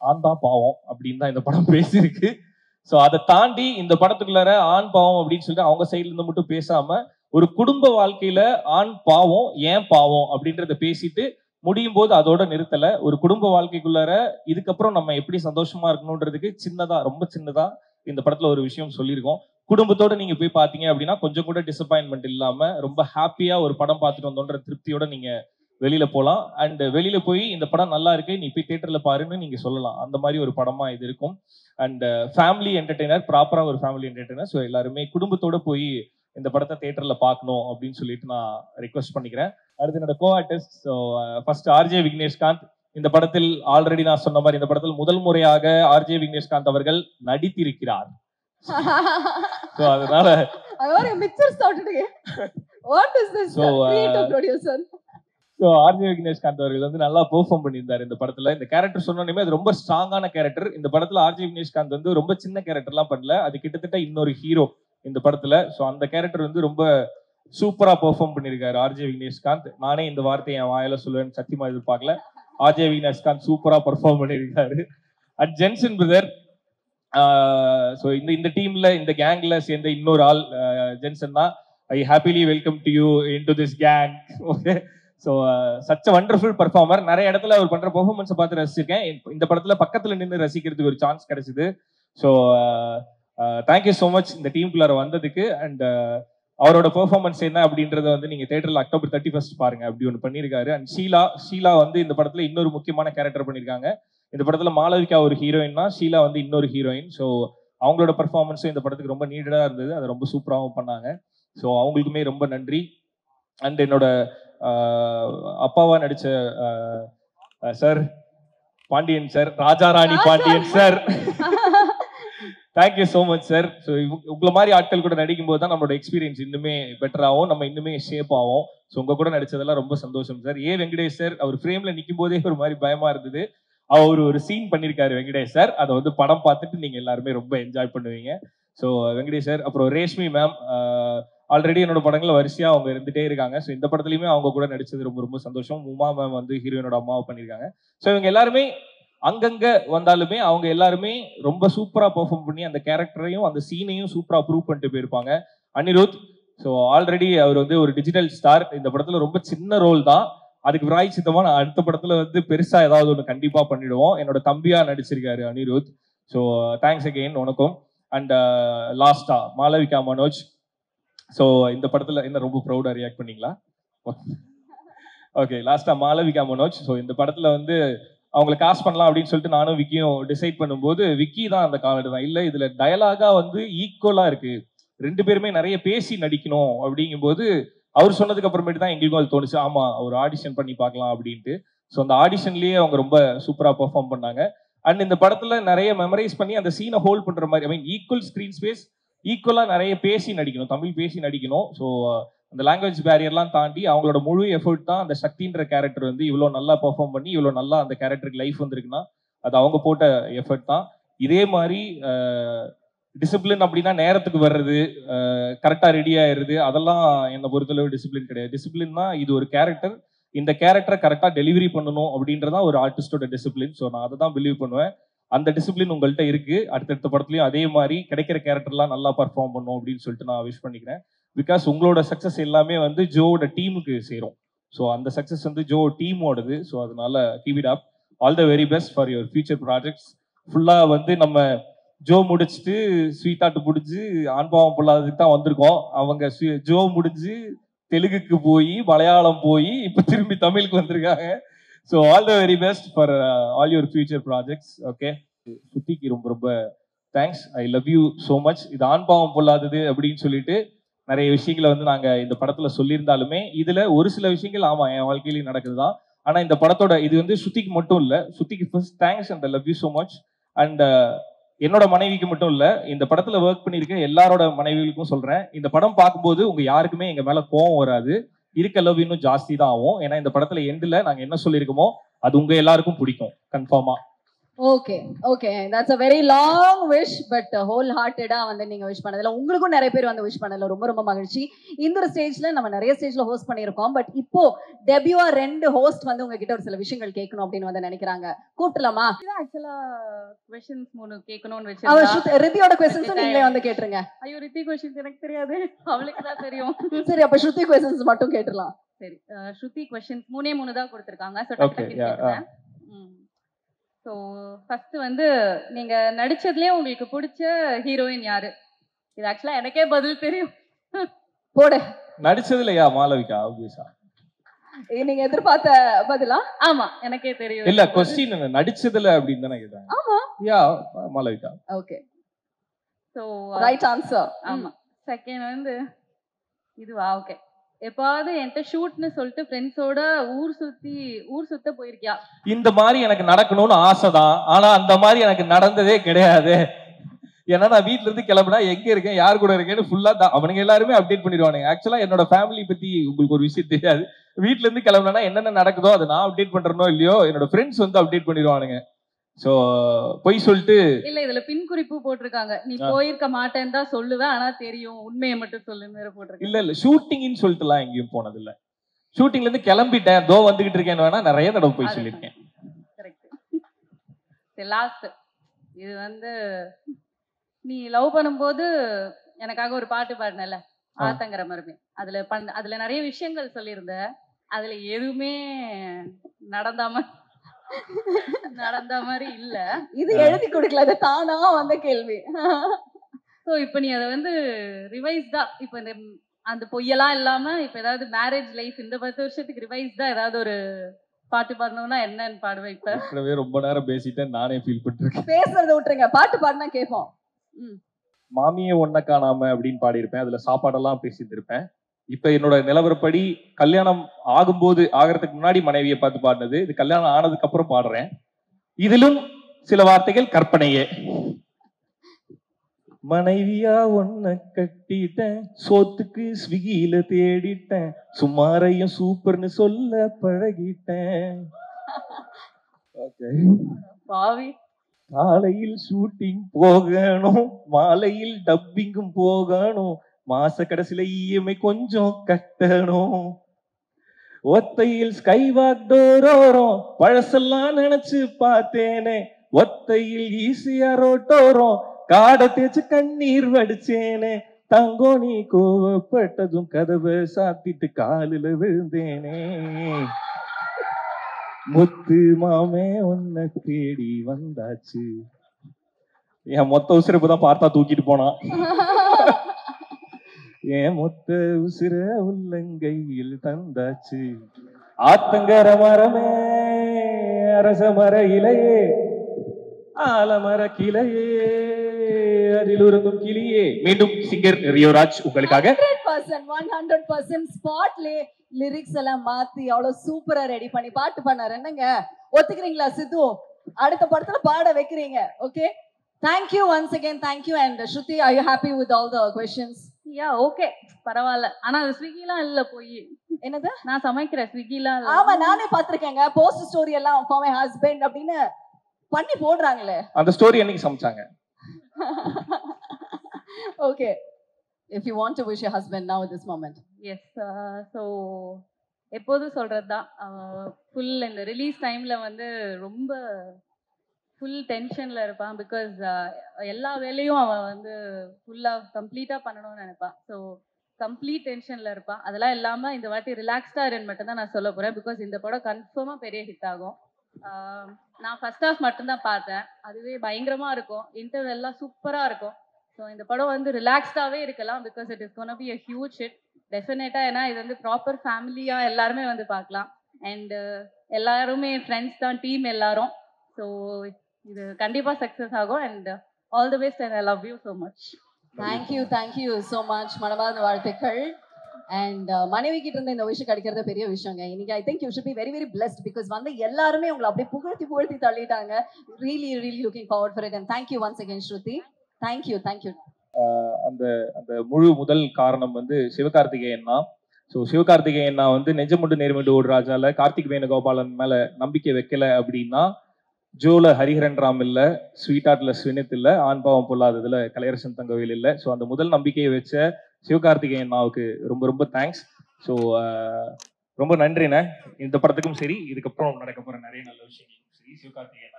ஆண் தான் பாவம் அப்படின்னு தான் இந்த படம் பேசியிருக்கு. ஸோ அதை தாண்டி இந்த படத்துக்குள்ளார ஆண் பாவம் அப்படின்னு சொல்லிட்டு அவங்க சைட்ல இருந்து மட்டும் பேசாம ஒரு குடும்ப வாழ்க்கையில ஆண் பாவம் ஏன் பாவம் அப்படின்றத பேசிட்டு முடியும் போது அதோட நிறுத்தல. ஒரு குடும்ப வாழ்க்கைக்குள்ளார இதுக்கப்புறம் நம்ம எப்படி சந்தோஷமா இருக்கணும்ன்றதுக்கு சின்னதா, ரொம்ப சின்னதா இந்த படத்துல ஒரு விஷயம் சொல்லியிருக்கோம். குடும்பத்தோட நீங்க போய் பாத்தீங்க அப்படின்னா கொஞ்சம் கூட டிசப்பாயின்மெண்ட் இல்லாம ரொம்ப ஹாப்பியா ஒரு படம் பார்த்துட்டு வந்தோன்ற திருப்தியோட நீங்க வெளியில போகலாம். அண்ட் வெளியில போய் இந்த படம் நல்லா இருக்கு, நீ போய் தியேட்டர்ல பாருன்னு நீங்க சொல்லலாம். அந்த மாதிரி ஒரு படமா இது இருக்கும். அண்ட் ஃபேமிலி என்டர்டெய்னர், ப்ராப்பரா ஒரு ஃபேமிலி என்டர்டெய்னர். ஸோ எல்லாருமே குடும்பத்தோட போய் இந்த படத்தை தியேட்டர்ல பார்க்கணும் அப்படின்னு சொல்லிட்டு நான் ரிக்வெஸ்ட் பண்ணிக்கிறேன். அடுத்து என்னோட co artist. So first RJ Vigneshkanth. இந்த படத்தில் ஆல்ரெடி நான் சொன்ன மாதிரி இந்த படத்தில் முதல் முறையாக ஆர்ஜே விக்னேஷ்காந்த் அவர்கள் நடித்திருக்கிறார். ஸோ அதனால ஸோ ஆர்ஜே விக்னேஷ்காந்த் அவர்கள் வந்து நல்லா பெர்ஃபார்ம் பண்ணியிருந்தார் இந்த படத்துல. இந்த கேரக்டர் சொன்னோன்னே அது ரொம்ப ஸ்ட்ராங்கான கேரக்டர். இந்த படத்துல ஆர்ஜே விக்னேஷ்காந்த் வந்து ரொம்ப சின்ன கேரக்டர்லாம் பண்ணல, அது கிட்டத்தட்ட இன்னொரு ஹீரோ இந்த படத்துல. ஸோ அந்த கேரக்டர் வந்து ரொம்ப சூப்பரா பெர்ஃபார்ம் பண்ணியிருக்காரு ஆர்ஜே விக்னேஷ்காந்த். நானே இந்த வார்த்தையை என் வாயில சொல்லுவேன்னு சத்தியமா எதிர்பார்க்கல. ஆர்ஜே விக்னேஷ்காந்த் சூப்பரா பெர்ஃபார்ம் பண்ணியிருக்காரு. At Jensen brother. ஸோ இந்த டீம்ல இந்த கேங்ல சேர்ந்த இன்னொரு ஆள் ஜென்சன் தான். I happily welcome to you into this gang. Okay. So such a wonderful performer. நிறைய இடத்துல அவர் பண்ற பெர்ஃபார்மன்ஸை பார்த்து ரசிச்சிருக்கேன். இந்த படத்துல பக்கத்துல நின்று ரசிக்கிறதுக்கு ஒரு சான்ஸ் கிடைச்சிது. ஸோ தேங்க்யூ ஸோ மச் இந்த டீமுக்குள்ளார வந்ததுக்கு. அண்ட் அவரோட பெர்ஃபார்மன்ஸ் என்ன அப்படின்றத வந்து நீங்க தியேட்டர்ல October 31 பாருங்க. அப்படி ஒன்று பண்ணியிருக்காரு. அண்ட் ஷீலா வந்து இந்த படத்துல இன்னொரு முக்கியமான கேரக்டர் பண்ணியிருக்காங்க. இந்த படத்துல மாளவிகா ஒரு ஹீரோயின்னா, ஷீலா வந்து இன்னொரு ஹீரோயின். ஸோ அவங்களோட பெர்ஃபார்மன்ஸும் இந்த படத்துக்கு ரொம்ப நீடடா இருந்தது. அதை ரொம்ப சூப்பராகவும் பண்ணாங்க. ஸோ அவங்களுக்குமே ரொம்ப நன்றி. அண்ட் என்னோட அப்பாவா நடிச்ச sir Pandiyan sir, Raja Rani Pandiyan sir, thank you so much sir. So உங்களை மாதிரி ஆட்கள் கூட நடிக்கும் போது தான் நம்மளோட எக்ஸ்பீரியன்ஸ் இன்னுமே பெட்டர் ஆகும், நம்ம இன்னுமே ஷேப் ஆகும். ஸோ உங்க கூட நடிச்சதெல்லாம் ரொம்ப சந்தோஷம் சார். வெங்கடேஷ் சார், அவர் ஃப்ரேம்ல நிற்கும் போதே ஒரு மாதிரி பயமா இருந்தது. அவர் ஒரு சீன் பண்ணியிருக்காரு வெங்கடேஷ் சார். அதை வந்து படம் பார்த்துட்டு நீங்க எல்லாருமே ரொம்ப என்ஜாய் பண்ணுவீங்க. ஸோ வெங்கடேஷ் சார், அப்புறம் ரேஷ்மி மேம், ஆல்ரெடி என்னோட படங்கள வரிசையா அவங்க இருந்துட்டே இருக்காங்க. ஸோ இந்த படத்துலயுமே அவங்க கூட நடிச்சது ரொம்ப ரொம்ப சந்தோஷம். உமா மேம் வந்து ஹீரோயினோட அம்மாவை பண்ணியிருக்காங்க. ஸோ இவங்க எல்லாருமே அங்கங்க வந்தாலுமே அவங்க எல்லாருமே ரொம்ப சூப்பரா பெர்ஃபார்ம் பண்ணி அந்த கேரக்டரையும் அந்த சீனையும் சூப்பரா ப்ரூவ் பண்ணிட்டு போயிருப்பாங்க. அனிருத், ஸோ ஆல்ரெடி அவர் வந்து ஒரு டிஜிட்டல் ஸ்டார். இந்த படத்துல ரொம்ப சின்ன ரோல் தான், அதுக்கு பிராய்ச்சித்தமா நான் அடுத்த படத்துல வந்து பெருசா ஏதாவது ஒன்று கண்டிப்பா பண்ணிடுவோம். என்னோட தம்பியா நடிச்சிருக்காரு அனிருத். ஸோ தேங்க்ஸ் அகெயின் உனக்கும். அண்ட் லாஸ்டா மாளவிகா மனோஜ். ஸோ இந்த படத்துல என்ன ரொம்ப ப்ரௌடா ரியாக்ட் பண்ணீங்களா? ஓகே, லாஸ்டா மாளவிகா மனோஜ். ஸோ இந்த படத்துல வந்து அவங்களை காஸ்ட் பண்ணலாம் அப்படின்னு சொல்லிட்டு நானும் விக்கியும் டிசைட் பண்ணும்போது விக்கி தான் அந்த காமெடி தான். இல்லை இதுல டயலாகா வந்து ஈக்குவலா இருக்கு, ரெண்டு பேருமே நிறைய பேசி நடிக்கணும் அப்படிங்கும்போது அவர் சொன்னதுக்கு அப்புறமேட்டு தான் எங்களுக்கும் அது தோணுச்சு, ஆமா ஒரு ஆடிஷன் பண்ணி பார்க்கலாம் அப்படின்ட்டு. ஸோ அந்த ஆடிஷன்லயே அவங்க ரொம்ப சூப்பரா பெர்ஃபார்ம் பண்ணாங்க. அண்ட் இந்த படத்துல நிறைய மெமரைஸ் பண்ணி அந்த சீனை ஹோல்ட் பண்ற மாதிரி, ஐ மீன் ஈக்குவல் ஸ்கிரீன் ஸ்பேஸ், ஈக்குவலா நிறைய பேசி நடிக்கணும், தமிழ் பேசி நடிக்கணும். ஸோ அந்த லாங்குவேஜ் பேரியர்லாம் தாண்டி அவங்களோட முழு எஃபர்ட் தான் அந்த சக்தின்ற கேரக்டர் வந்து இவ்வளோ நல்லா பெர்ஃபார்ம் பண்ணி இவ்வளோ நல்லா அந்த கேரக்டருக்கு லைஃப் வந்திருக்குன்னா அது அவங்க போட்ட எஃபர்ட் தான். இதே மாதிரி டிசிப்ளின் அப்படின்னா நேரத்துக்கு வர்றது, கரெக்டாக ரெடி ஆயிடுறது, அதெல்லாம் என்னை பொறுத்தளவு டிசிப்ளின் கிடையாது. டிசிப்ளின்னா இது ஒரு கேரக்டர், இந்த கேரக்டரை கரெக்டாக டெலிவரி பண்ணணும் அப்படின்றதான் ஒரு ஆர்டிஸ்டோட டிசிப்ளின். ஸோ நான் அதை தான் பிலீவ் பண்ணுவேன். அந்த டிசிப்ளின் உங்கள்கிட்ட இருக்கு. அடுத்தடுத்த படத்துலையும் அதே மாதிரி கிடைக்கிற கேரக்டர்லாம் நல்லா பர்ஃபார்ம் பண்ணும் அப்படின்னு சொல்லிட்டு நான் விஷ் பண்ணிக்கிறேன். பிகாஸ் உங்களோட சக்ஸஸ் எல்லாமே வந்து ஜோவோட டீமுக்கு சேரும். ஸோ அந்த சக்ஸஸ் வந்து ஜோ டீமோடது. ஸோ அதனால keep it up. All the very best for your future projects. ஃபுல்லாக வந்து நம்ம ஜோ முடிச்சுட்டு ஸ்வீட்டாட்டு முடிஞ்சு ஆண்பாவம் பொல்லாததுக்கு தான் வந்திருக்கோம். அவங்க ஜோ முடிஞ்சு தெலுங்குக்கு போய் மலையாளம் போய் இப்போ திரும்பி தமிழுக்கு வந்திருக்காங்க. So all the very best for all your future projects. Okay, சுத்திக்கு ரொம்ப ரொம்ப thanks. I love you so much. இது ஆண்பாவம் பொல்லாதது அப்படின்னு சொல்லிட்டு நிறைய விஷயங்களை வந்து நாங்கள் இந்த படத்தில் சொல்லியிருந்தாலுமே இதில் ஒரு சில விஷயங்கள் ஆமாம் என் வாழ்க்கையிலையும் நடக்குது தான். ஆனால் இந்த படத்தோட இது வந்து சுத்திக்கு மட்டும் இல்லை, சுத்திக்கு first thanks and I love you so much. And என்னோட மனைவிக்கு மட்டும் இல்லை, இந்த படத்தில் ஒர்க் பண்ணியிருக்க எல்லாரோட மனைவிகளுக்கும் சொல்கிறேன், இந்த படம் பார்க்கும்போது உங்கள் யாருக்குமே எங்கள் மேலே கோவம் வராது, இருக்க லவ் இன்னும் ஜாஸ்தி தான் ஆகும். ஏன்னா இந்த படத்தில் எண்டில் நாங்கள் என்ன சொல்லியிருக்கோமோ அது உங்கள் எல்லாருக்கும் பிடிக்கும் கன்ஃபார்மாக. Okay okay, that's a very long wish, but whole hearted வந்து நீங்க விஷ் பண்ணதுல உங்களுக்கும் நிறைய பேர் வந்து விஷ் பண்ணதுல ரொம்ப ரொம்ப மகிழ்ச்சி. இந்த ஒரு ஸ்டேஜ்ல நம்ம நிறைய ஸ்டேஜ்ல ஹோஸ்ட் பண்ணியிருக்கோம், பட் இப்போ டெபியூவா 2 ஹோஸ்ட் வந்து உங்ககிட்ட ஒரு சில விஷயங்கள் கேட்கணும் அப்படின்னு வந்து நினைக்கிறாங்க. கூப்பிடலாமா? ஆக்சுவலா क्वेश्चंस 3 கேட்கணும்னு வெச்சிருந்தா ரித்தியோட क्वेश्चंस நீங்களே வந்து கேட்டுருங்க. ஐயோ ரித்தி क्वेश्चंस எனக்கு தெரியாது, அவளுக்கு தான் தெரியும். சரி, அப்ப ஸ்ருதி क्वेश्चंस மட்டும் கேட்டுறலாம். சரி, ஸ்ருதி क्वेश्चंस 3 தான் கொடுத்திருக்காங்க. சோ டக்கு டக்கு கேக்குறேன். சோ ஃபர்ஸ்ட் வந்து நீங்க நடிச்சதுலயே உங்களுக்கு பிடிச்ச ஹீரோயின் யாரு? இது ஆக்சுவலா எனக்கே பதில் தெரியும். போடு. நடிச்சதுலயா மாளவிகா ஆப்வியஸா. நீங்க எதிர்பார்த்த பதிலா? ஆமா, எனக்கே தெரியும். இல்ல क्वेश्चन நடிச்சதுல அப்படினு தான கேட்டாங்க. ஆமா. Yeah Malavika. Okay. So right answer. ஆமா. செகண்ட் வந்து இதுவா? ஓகே. எப்பாவது என்கிட்ட ஷூட்னு சொல்லிட்டு ஃப்ரெண்ட்ஸோட ஊர் சுத்த போயிருக்கியா? இந்த மாதிரி எனக்கு நடக்கணும்னு ஆசைதான், ஆனா அந்த மாதிரி எனக்கு நடந்ததே கிடையாது. ஏன்னா நான் வீட்டுல இருந்து கிளம்புனா எங்க இருக்கேன் யார் கூட இருக்கேன்னு ஃபுல்லா அவனுங்க எல்லாருமே அப்டேட் பண்ணிடுவானுங்க. ஆக்சுவலா என்னோட ஃபேமிலி பத்தி உங்களுக்கு ஒரு விஷயம் தெரியாது. வீட்டுல இருந்து கிளம்புனா என்னென்ன நடக்குதோ அதை நான் அப்டேட் பண்றனோ இல்லையோ என்னோட ஃப்ரெண்ட்ஸ் வந்து அப்டேட் பண்ணிடுவானுங்க. சோ போய் சொல்லிட்டு இல்ல, இதுல பின் குறிப்பு போட்டிருக்காங்க, நீ போயிருக்க மாட்டேன்னு தான் சொல்லுவேன், ஆனா தெரியும் உண்மையை மட்டும் சொல்லுன்னு போட்டிருக்காங்க. இல்ல ஷூட்டிங்னு சொல்லிட்டுலாம் எங்கேயும் போனது இல்ல. ஷூட்டிங்ல இருந்து கிளம்பிட்டேன், தோ வந்துகிட்டு இருக்கேன்னு வேணா நிறைய தடவை போய் சொல்லியிருக்கேன். கரெக்ட். லாஸ்ட் இது வந்து நீ லவ் பண்ணும்போது எனக்காக ஒரு பாட்டு பாடினல, ஆத்தங்கர மருமே, அதுல நிறைய விஷயங்கள் சொல்லியிருந்த, அதுல எதுவுமே நடந்த மாதிரி இல்ல. இது எழுதி கொடுக்கல, அது தானா வந்த கேள்வி. சோ இப்ப நீ அத வந்து ரிவைஸ்டா, இப்ப இந்த அந்த பொய்யெல்லாம் இல்லாம இப்ப ஏதாவது மேரேஜ் லைஃப் இந்த 10 வருஷத்துக்கு ரிவைஸ்டா ஏதாவது ஒரு பாட்டு பாடணும்னா என்னன்னு பாடுவேன்? இப்ப ரொம்ப நேரம் பேசிட்டேன், நானே ஃபீல் பண்ணிருக்கேன். பேசுறத விட்டுருங்க, பாட்டு பாடினா கேட்போம். மாமியே ஒன்ன காணாம அப்படின்னு பாடியிருப்பேன், அதுல சாப்பாடெல்லாம் பேசியிருந்திருப்பேன். இப்ப என்னோட நிலவரப்படி கல்யாணம் ஆகிறதுக்கு முன்னாடி மனைவியை பார்த்து பாடினது, இது கல்யாணம் ஆனதுக்கு அப்புறம் பாடுறேன். இதிலும் சில வார்த்தைகள் கற்பனையே. மனைவியா ஒன்ன கட்டிட்டேன், சோத்துக்கு ஸ்விக்கியில தேடிட்டேன், சுமாரையும் சூப்பர்னு சொல்ல பழகிட்டேன். காலையில் ஷூட்டிங் போகணும், மாலையில் டப்பிங்கும் போகணும், மாச கடைசியில இஎம்ஐ கொஞ்சம் கட்டணும், ஒத்தையில் ஸ்கை வாக் டோரோரம் பழசெல்லாம் நினைச்சு பார்த்தேனே, ஒத்தையில் ஈஸியா ரோட்டோரம் காடை தேய்ச்சு கண்ணீர் வடிச்சேனே, தங்கோ நீ கோவப்பட்டதும் கதவை சாத்திட்டு காலில விழுந்தேனே, முத்து மாமே உன்னை தேடி வந்தாச்சு. என் மொத்த உசுரை இப்பதான் பார்த்தா தூக்கிட்டு போனான். என் மொத்த உசுர உள்ளங்கையில் தந்தாச்சு. ஆத்தங்கர மரமே அரச மர இலையே, ஆலமர கிளையே, அதில் உறங்கும் கிளியே. மீண்டும் சிங்கர் ரியோராஜ் உங்களுக்காக 100% ஸ்பாட்ல லிரிக்ஸ் எல்லாம் மாத்தி அவ்வளவு சூப்பரா ரெடி பண்ணி பாட்டு பண்ணாரு. என்னங்க ஒத்துக்கிறீங்களா சித்து? அடுத்த படத்துல பாட வைக்கிறீங்க. Okay, thank you once again, thank you. And Shruti, are you happy with all the questions? Yeah, okay, பரவாயில்ல. ஆனா அது ஸ்விக்கிலாம் இல்ல, போய் என்னது நான் சமைக்கிறேன், ஸ்விக்கிலாம். ஆமா, நானே பாத்திருக்கேங்க. போஸ்ட் ஸ்டோரி எல்லாம் for my husband அப்படின்னு பண்ணி போடுறாங்களே. அந்த ஸ்டோரி என்னைக்கு சமைச்சாங்க? Okay, if you want to wish your husband now at this moment. Yes, so எப்போதும் சொல்றதுதான், ஃபுல் இந்த ரிலீஸ் டைம்ல வந்து ரொம்ப ஃபுல் டென்ஷன்ல இருப்பான். பிகாஸ் எல்லா வேலையும் அவன் வந்து ஃபுல்லா கம்ப்ளீட்டா பண்ணணும்னு நினைப்பான். ஸோ கம்ப்ளீட் டென்ஷன்ல இருப்பான். அதெல்லாம் இல்லாம இந்த வாட்டி ரிலாக்ஸ்டா இருன்னு மட்டும் தான் நான் சொல்ல போறேன். பிகாஸ் இந்த படம் கன்ஃபார்மா பெரிய ஹிட் ஆகும். நான் ஃபர்ஸ்ட் ஹாஃப் மட்டும்தான் பார்த்தேன், அதுவே பயங்கரமா இருக்கும். இன்டர்வல் எல்லாம் சூப்பரா இருக்கும். ஸோ இந்த படம் வந்து ரிலாக்ஸ்டாவே இருக்கலாம். Because it is gonna be a huge hit டெஃபினட்டா. ஏன்னா இது வந்து ப்ராப்பர் ஃபேமிலியா எல்லாருமே வந்து பார்க்கலாம். அண்ட் எல்லாருமே ஃப்ரெண்ட்ஸ் தான், டீம் எல்லாரும். ஸோ இது கண்டிப்பா சக்சஸ் ஆகும். And all the best and I love you so much. Thank you so much. மனமார்ந்த வாழ்த்துக்கள். அண்ட் மனைவி கிட்ட இருந்து இந்த விஷயம் கிடைக்கிறது பெரிய விஷயங்க. இன்னைக்கு I think you should be very very blessed. Because வந்து எல்லாருமே உங்களை அப்படியே புகழ்த்தி தள்ளிட்டாங்க. Really looking forward for it. And thank you once again Shruti. Thank you. அந்த அந்த முதல் காரணம் வந்து சிவகார்த்திகேயன் தான். ஸோ சிவகார்த்திகேயன் வந்து நெஞ்சமுண்டு நேர்முண்டு ஓடு ராஜால கார்த்திக் வேணுகோபாலன் மேல நம்பிக்கை வைக்கல அப்படின்னா ஜோல ஹரிஹரன் ராம் இல்ல, ஸ்வீட் ஆர்ட்ல ஸ்வினித் இல்ல, ஆண் பாவம் பொல்லாததுல கலையரசன் தங்கவேல் இல்ல. ஸோ அந்த முதல் நம்பிக்கையை வச்ச சிவகார்த்திகேயன் மாவுக்கு ரொம்ப ரொம்ப தேங்க்ஸ். ஸோ ரொம்ப நன்றிண்ணே. இந்த படத்துக்கும் சரி, இதுக்கப்புறம் நடக்க போற நிறைய நல்ல விஷயங்களுக்கும் சரி, சிவகார்த்திகேயன்